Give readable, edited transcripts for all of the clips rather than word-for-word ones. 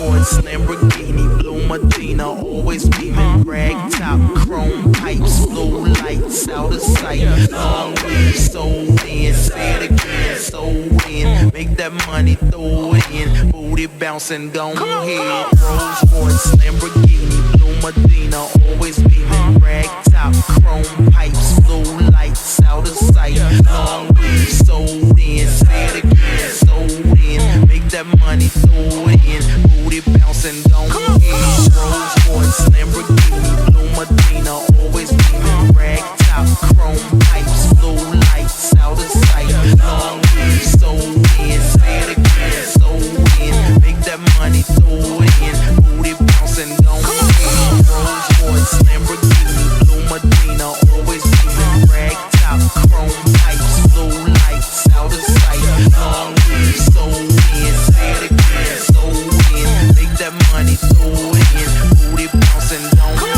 Royce, Lamborghini, Blue Medina, always beaming, rag top, chrome pipes, blue lights out of sight. Long weed, sold in, say it again, sold in. Make that money, throw it in, booty bouncing, don't hit. Rolls Royce, Lamborghini, Blue Medina, always beaming, rag top, chrome pipes, blue lights out of sight. Long weed, sold in, say it again, sold in. Make that money, throw it in, booty bouncing, don't hit. Rolls Royce, Lamborghini, Blue Medina, always beaming, rag top, chrome pipes, blue lights out of sight. Long weed, sold in, say it again, sold in. Make that money, throw it in, booty bouncing, don't hit. Rolls Royce, Lamborghini, Blue Medina, always beaming, rag top, chrome pipes, blue lights out of sight. Long weed, sold in, say it again, sold in. Make that money, throw it in, booty bouncing, don't hit.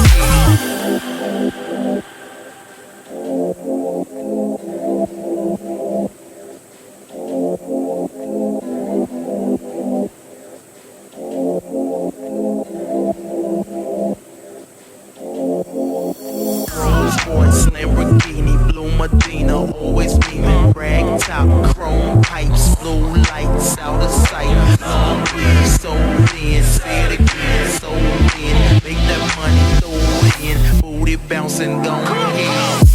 Rolls Royce, Lamborghini, Blue Medina, always beaming, rag top, chrome pipes, blue lights out of sight. Long weed, sold in, say it again, sold in. Make that money, throw it in, booty bouncing, don't hit.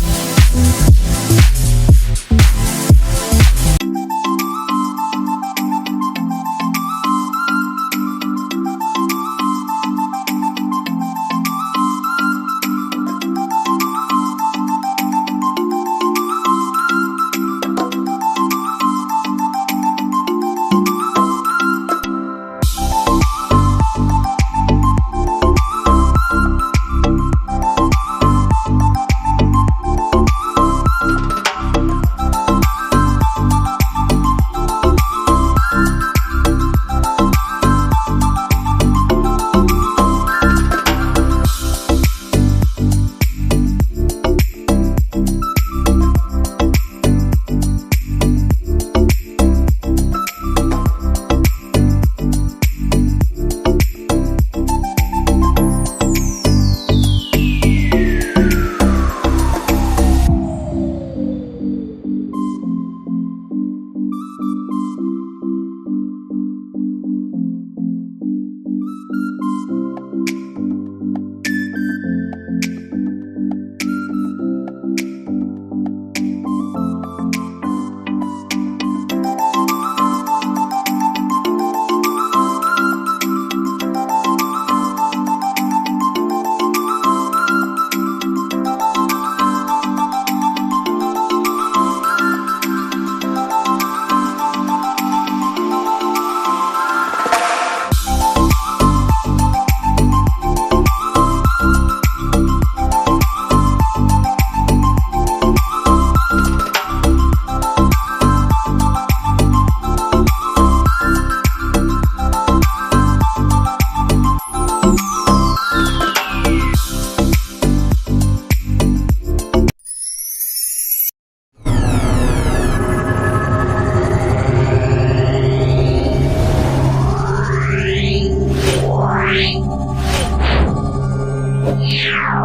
Yeah.